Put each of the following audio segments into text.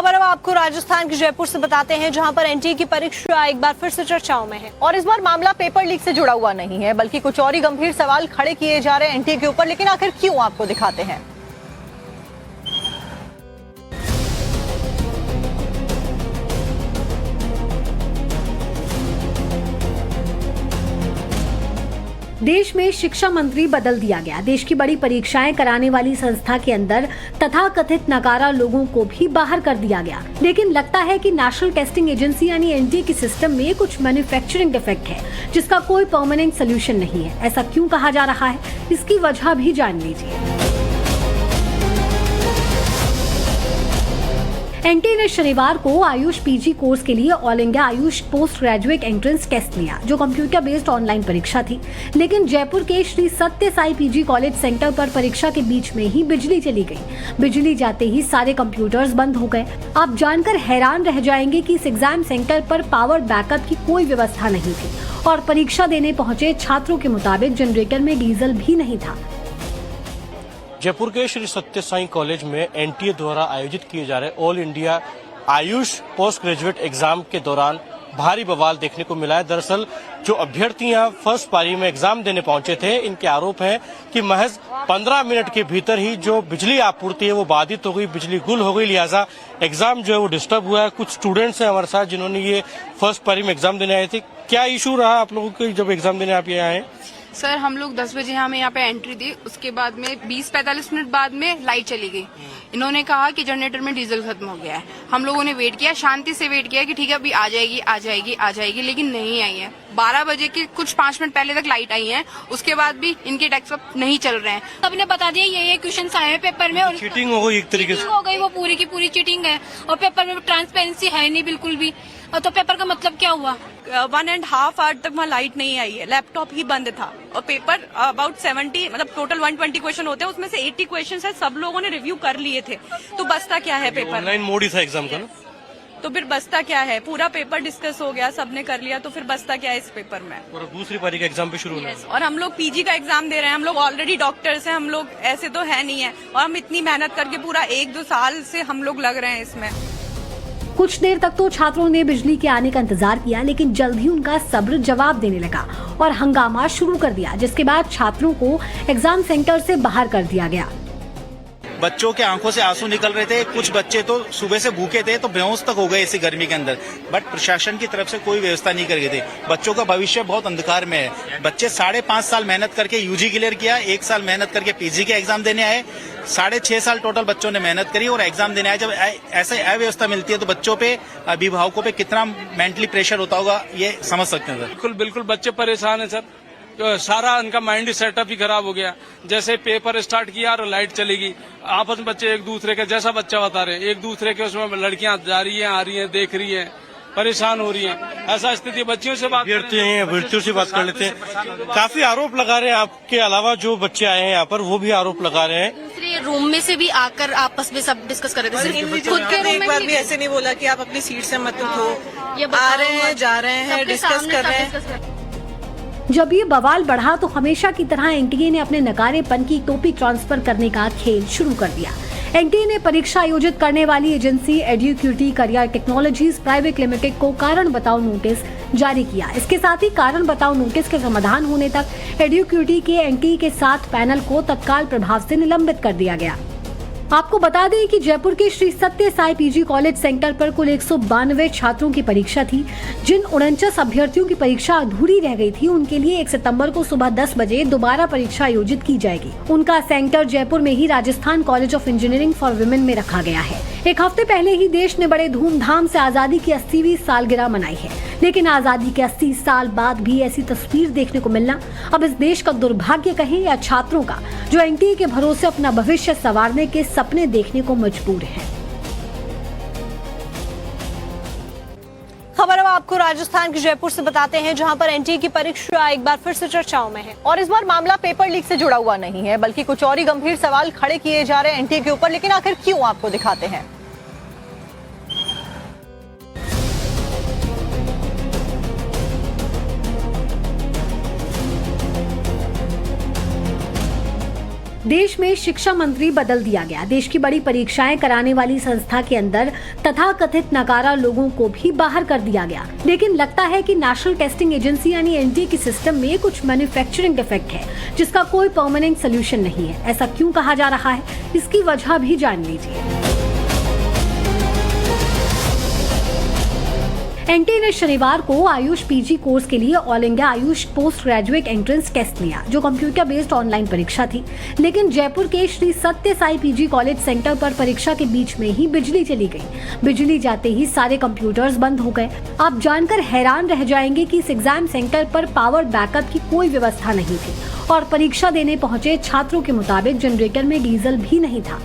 खबर अब आपको राजस्थान के जयपुर से बताते हैं, जहां पर एनटीए की परीक्षा एक बार फिर से चर्चाओं में है। और इस बार मामला पेपर लीक से जुड़ा हुआ नहीं है, बल्कि कुछ और ही गंभीर सवाल खड़े किए जा रहे हैं एनटीए के ऊपर। लेकिन आखिर क्यों, आपको दिखाते हैं। देश में शिक्षा मंत्री बदल दिया गया। देश की बड़ी परीक्षाएं कराने वाली संस्था के अंदर तथाकथित नकारा लोगों को भी बाहर कर दिया गया। लेकिन लगता है कि नेशनल टेस्टिंग एजेंसी यानी एनटीए के सिस्टम में कुछ मैन्युफैक्चरिंग डिफेक्ट है, जिसका कोई परमानेंट सोल्यूशन नहीं है। ऐसा क्यों कहा जा रहा है, इसकी वजह भी जान लीजिए। एनटीए ने शनिवार को आयुष पीजी कोर्स के लिए all India AYUSH post graduate entrance test लिया, जो कंप्यूटर बेस्ड ऑनलाइन परीक्षा थी। लेकिन जयपुर के श्री सत्य साई पीजी कॉलेज सेंटर पर परीक्षा के बीच में ही बिजली चली गई। बिजली जाते ही सारे कंप्यूटर्स बंद हो गए। आप जानकर हैरान रह जाएंगे कि इस एग्जाम सेंटर पर पावर बैकअप की कोई व्यवस्था नहीं थी और परीक्षा देने पहुंचे छात्रों के मुताबिक जनरेटर में डीजल भी नहीं था। जयपुर के श्री सत्य साई कॉलेज में एनटीए द्वारा आयोजित किए जा रहे all India AYUSH post graduate exam के दौरान भारी बवाल देखने को मिला है। दरअसल जो अभ्यर्थी यहाँ फर्स्ट पारी में एग्जाम देने पहुंचे थे, इनके आरोप है कि महज 15 मिनट के भीतर ही जो बिजली आपूर्ति है वो बाधित हो गई, बिजली गुल हो गई, लिहाजा एग्जाम जो है वो डिस्टर्ब हुआ है। कुछ स्टूडेंट्स हैं हमारे साथ जिन्होंने ये फर्स्ट पारी में एग्जाम देने आए थे। क्या इशू रहा आप लोगों के जब एग्जाम देने आप यहाँ आए? सर, हम लोग 10 बजे हमें यहाँ पे एंट्री दी, उसके बाद में 20-45 मिनट बाद में लाइट चली गई। इन्होंने कहा कि जनरेटर में डीजल खत्म हो गया है। हम लोगों ने वेट किया, शांति से वेट किया कि ठीक है अभी आ जाएगी आ जाएगी आ जाएगी, लेकिन नहीं आई है। 12 बजे के कुछ 5 मिनट पहले तक लाइट आई है, उसके बाद भी इनके डेस्कटॉप नहीं चल रहे हैं। सबने बता दिया ये क्वेश्चन आए हैं पेपर में और चीटिंग हो गई, एक तरीके से हो गई, वो पूरी की पूरी चीटिंग है। और पेपर में ट्रांसपेरेंसी है नहीं बिल्कुल भी। और तो पेपर का मतलब क्या हुआ? 1.5 आवर तक वहाँ लाइट नहीं आई है, लैपटॉप ही बंद था। और पेपर अबाउट 70 मतलब टोटल 120 क्वेश्चन होते हैं, उसमें से 80 क्वेश्चन है सब लोगों ने रिव्यू कर लिए थे। तो बसता क्या है पेपर? ऑनलाइन मोड ही था एग्जाम का ना, तो फिर बसता क्या है? पूरा पेपर डिस्कस हो गया, सबने कर लिया, तो फिर बसता क्या है इस पेपर में? और दूसरी पारी का एग्जाम भी शुरू होना है। और हम लोग पीजी का एग्जाम दे रहे हैं, हम लोग ऑलरेडी डॉक्टर्स हैं, हम लोग ऐसे तो है नहीं है। और हम इतनी मेहनत करके पूरा 1-2 साल से हम लोग लग रहे हैं इसमें। कुछ देर तक तो छात्रों ने बिजली के आने का इंतजार किया, लेकिन जल्द ही उनका सब्र जवाब देने लगा और हंगामा शुरू कर दिया, जिसके बाद छात्रों को एग्जाम सेंटर से बाहर कर दिया गया। बच्चों के आंखों से आंसू निकल रहे थे, कुछ बच्चे तो सुबह से भूखे थे तो बेहोश तक हो गए इसी गर्मी के अंदर। बट प्रशासन की तरफ से कोई व्यवस्था नहीं कर गए थे। बच्चों का भविष्य बहुत अंधकार में है। बच्चे 5.5 साल मेहनत करके यूजी क्लियर किया, 1 साल मेहनत करके पीजी के एग्जाम देने आए, 6.5 साल टोटल बच्चों ने मेहनत करी और एग्जाम देने आए। जब ऐसे अव्यवस्था मिलती है तो बच्चों पे, अभिभावकों पे कितना मेंटली प्रेशर होता होगा ये समझ सकते हैं सर। बिल्कुल बिल्कुल बच्चे परेशान है सर। सारा उनका माइंड सेटअप ही खराब हो गया। जैसे पेपर स्टार्ट किया और लाइट चली गई, आपस में बच्चे एक दूसरे के, जैसा बच्चा बता रहे, एक दूसरे के उसमें लड़कियां जा रही हैं, आ रही हैं, देख रही हैं, परेशान हो रही हैं। ऐसा स्थिति, बच्चियों से बात अभ्यर्थियों से बात कर लेते हैं। काफी आरोप लगा रहे हैं, आपके अलावा जो बच्चे आए हैं यहाँ पर वो भी आरोप लगा रहे हैं। दूसरे रूम में से भी आकर आपस में सब डिस्कस कर रहे थे। खुद के एक बार भी ऐसे नहीं बोला कि आप अपनी सीट से मत उठो। आ रहे हैं, जा रहे हैं, डिस्कस कर रहे हैं। जब ये बवाल बढ़ा तो हमेशा की तरह एनटीए ने अपने नकारेपन की टोपी ट्रांसफर करने का खेल शुरू कर दिया। एनटीए ने परीक्षा आयोजित करने वाली एजेंसी एड्यूक्यूटी करियर टेक्नोलॉजीज प्राइवेट लिमिटेड को कारण बताओ नोटिस जारी किया। इसके साथ ही कारण बताओ नोटिस के समाधान होने तक एड्यूक्यूटी के एनटीए के 7 पैनल को तत्काल प्रभाव से निलंबित कर दिया गया। आपको बता दें कि जयपुर के श्री सत्य साई पीजी कॉलेज सेंटर पर कुल 192 छात्रों की परीक्षा थी। जिन 49 अभ्यर्थियों की परीक्षा अधूरी रह गई थी, उनके लिए 1 सितंबर को सुबह 10 बजे दोबारा परीक्षा आयोजित की जाएगी। उनका सेंटर जयपुर में ही Rajasthan college of engineering for women में रखा गया है। एक हफ्ते पहले ही देश ने बड़े धूमधाम से आजादी की 80वीं सालगिरह मनाई है, लेकिन आजादी के 80 साल बाद भी ऐसी तस्वीर देखने को मिलना अब इस देश का दुर्भाग्य कहें या छात्रों का, जो एनटीए के भरोसे अपना भविष्य संवारने के सपने देखने को मजबूर हैं। खबर अब आपको राजस्थान के जयपुर से बताते हैं, जहां पर एनटीए की परीक्षा एक बार फिर से चर्चाओं में है। और इस बार मामला पेपर लीक से जुड़ा हुआ नहीं है, बल्कि कुछ और ही गंभीर सवाल खड़े किए जा रहे हैं एनटीए के ऊपर। लेकिन आखिर क्यों, आपको दिखाते हैं। देश में शिक्षा मंत्री बदल दिया गया। देश की बड़ी परीक्षाएं कराने वाली संस्था के अंदर तथाकथित नकारा लोगों को भी बाहर कर दिया गया। लेकिन लगता है कि नेशनल टेस्टिंग एजेंसी यानी एनटीए के सिस्टम में कुछ मैन्युफैक्चरिंग डिफेक्ट है, जिसका कोई परमानेंट सोल्यूशन नहीं है। ऐसा क्यों कहा जा रहा है, इसकी वजह भी जान लीजिए। एनटीए ने शनिवार को आयुष पीजी कोर्स के लिए all India AYUSH post graduate entrance test लिया, जो कंप्यूटर बेस्ड ऑनलाइन परीक्षा थी। लेकिन जयपुर के श्री सत्य साई पीजी कॉलेज सेंटर पर परीक्षा के बीच में ही बिजली चली गई। बिजली जाते ही सारे कंप्यूटर्स बंद हो गए। आप जानकर हैरान रह जाएंगे कि इस एग्जाम सेंटर पर पावर बैकअप की कोई व्यवस्था नहीं थी और परीक्षा देने पहुंचे छात्रों के मुताबिक जनरेटर में डीजल भी नहीं था।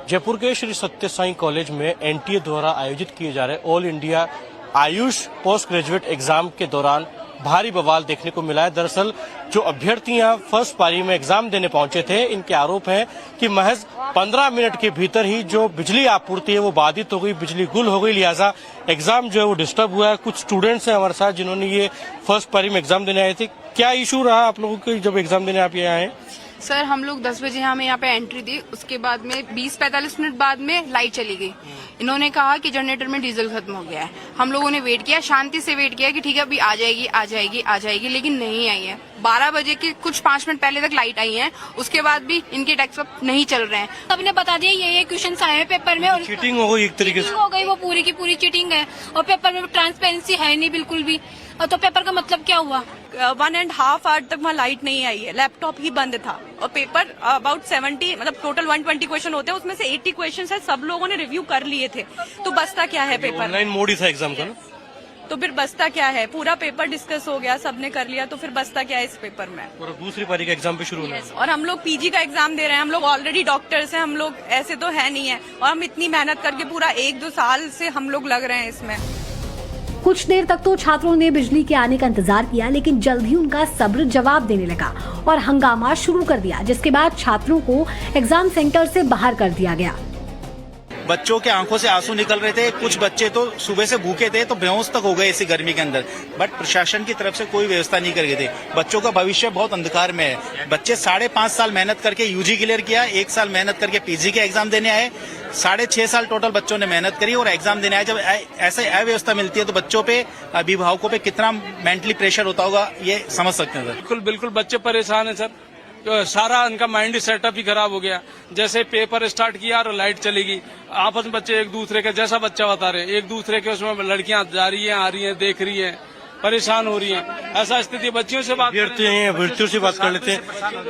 जयपुर के श्री सत्य साई कॉलेज में एनटीए द्वारा आयोजित किए जा रहे all India AYUSH post graduate exam के दौरान भारी बवाल देखने को मिला है। दरअसल जो अभ्यर्थी यहाँ फर्स्ट पारी में एग्जाम देने पहुंचे थे, इनके आरोप है कि महज 15 मिनट के भीतर ही जो बिजली आपूर्ति है वो बाधित हो गई, बिजली गुल हो गई, लिहाजा एग्जाम जो है वो डिस्टर्ब हुआ है। कुछ स्टूडेंट्स हैं हमारे साथ जिन्होंने ये फर्स्ट पारी में एग्जाम देने आए थे। क्या इशू रहा आप लोगों के जब एग्जाम देने आप यहाँ आए? सर हम लोग 10 बजे हमें यहाँ पे एंट्री दी, उसके बाद में 20-45 मिनट बाद में लाइट चली गई। इन्होंने कहा कि जनरेटर में डीजल खत्म हो गया है। हम लोगों ने वेट किया, शांति से वेट किया कि ठीक है अभी आ जाएगी आ जाएगी आ जाएगी, लेकिन नहीं आई है। 12 बजे के कुछ 5 मिनट पहले तक लाइट आई है, उसके बाद भी इनके डेस्कटॉप नहीं चल रहे हैं। सबने बता दिया ये क्वेश्चन आए हैं पेपर में और चीटिंग हो गई, एक तरीके से हो गई, वो पूरी की पूरी चीटिंग है और पेपर में ट्रांसपेरेंसी है नहीं बिल्कुल भी। और तो पेपर का मतलब क्या हुआ? 1.5 आवर तक वहाँ लाइट नहीं आई है, लैपटॉप ही बंद था और पेपर अबाउट 70 मतलब टोटल 120 क्वेश्चन होते हैं, उसमें से 80 क्वेश्चन है सब लोगों ने रिव्यू कर लिए थे। तो बसता क्या है पेपर? ऑनलाइन मोड ही था एग्जाम का ना, तो फिर बसता क्या है? पूरा पेपर डिस्कस हो गया, सबने कर लिया, तो फिर बसता क्या है इस पेपर में? और दूसरी पारी का एग्जाम भी शुरू होना है। और हम लोग पीजी का एग्जाम दे रहे हैं, हम लोग ऑलरेडी डॉक्टर्स हैं, हम लोग ऐसे तो है नहीं है, और हम इतनी मेहनत करके पूरा 1-2 साल से हम लोग लग रहे हैं इसमें। कुछ देर तक तो छात्रों ने बिजली के आने का इंतजार किया, लेकिन जल्द ही उनका सब्र जवाब देने लगा और हंगामा शुरू कर दिया, जिसके बाद छात्रों को एग्जाम सेंटर से बाहर कर दिया गया। बच्चों के आंखों से आंसू निकल रहे थे, कुछ बच्चे तो सुबह से भूखे थे तो बेहोश तक हो गए इसी गर्मी के अंदर। बट प्रशासन की तरफ से कोई व्यवस्था नहीं कर गए थे। बच्चों का भविष्य बहुत अंधकार में है। बच्चे 5.5 साल मेहनत करके यूजी क्लियर किया, 1 साल मेहनत करके पीजी के एग्जाम देने आए, 6.5 साल टोटल बच्चों ने मेहनत करी और एग्जाम देने आए। जब ऐसे अव्यवस्था मिलती है तो बच्चों पे, अभिभावकों पे कितना मेंटली प्रेशर होता होगा ये समझ सकते हैं सर। बिल्कुल बिल्कुल बच्चे परेशान है सर, सारा उनका माइंड सेटअप ही खराब हो गया। जैसे पेपर स्टार्ट किया और लाइट चली गई, आपस में बच्चे एक दूसरे के, जैसा बच्चा बता रहे, एक दूसरे के उसमें लड़कियां जा रही हैं, आ रही हैं, देख रही हैं, परेशान हो रही हैं। ऐसा स्थिति बच्चियों से बात अभ्यर्थियों से बात कर लेते हैं।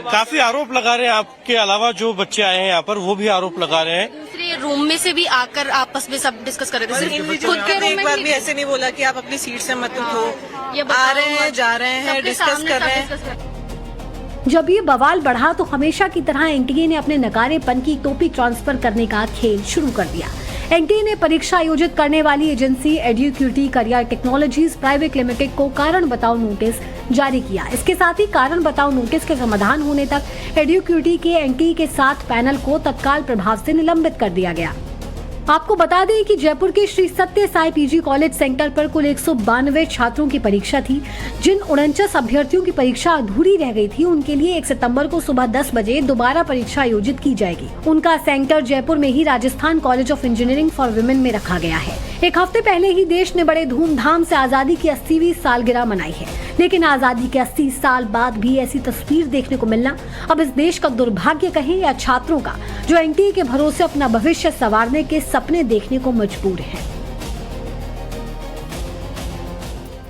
काफी आरोप लगा रहे हैं, आपके अलावा जो बच्चे आए हैं यहाँ पर वो भी आरोप लगा रहे हैं। दूसरे रूम में से भी आकर आपस में सब डिस्कस कर रहे थे। खुद के रूम एक बार भी ऐसे नहीं बोला कि आप अपनी सीट से मत उठो, आ रहे हैं जा रहे हैं डिस्कस कर रहे हैं। जब ये बवाल बढ़ा तो हमेशा की तरह एनटीए ने अपने नकारेपन की टोपी ट्रांसफर करने का खेल शुरू कर दिया। एनटीए ने परीक्षा आयोजित करने वाली एजेंसी एड्यूक्यूटी करियर टेक्नोलॉजीज प्राइवेट लिमिटेड को कारण बताओ नोटिस जारी किया। इसके साथ ही कारण बताओ नोटिस के समाधान होने तक एड्यूक्यूटी के एनटीए के 7 पैनल को तत्काल प्रभाव से निलंबित कर दिया गया। आपको बता दें कि जयपुर के श्री सत्य साई पीजी कॉलेज सेंटर पर कुल 192 छात्रों की परीक्षा थी। जिन 49 अभ्यर्थियों की परीक्षा अधूरी रह गई थी, उनके लिए 1 सितंबर को सुबह 10 बजे दोबारा परीक्षा आयोजित की जाएगी। उनका सेंटर जयपुर में ही Rajasthan college of engineering for women में रखा गया है। एक हफ्ते पहले ही देश ने बड़े धूमधाम से आजादी की 80वीं सालगिरह मनाई है, लेकिन आजादी के 80 साल बाद भी ऐसी तस्वीर देखने को मिलना अब इस देश का दुर्भाग्य कहें या छात्रों का, जो एनटीए के भरोसे अपना भविष्य संवारने के सपने देखने को मजबूर हैं।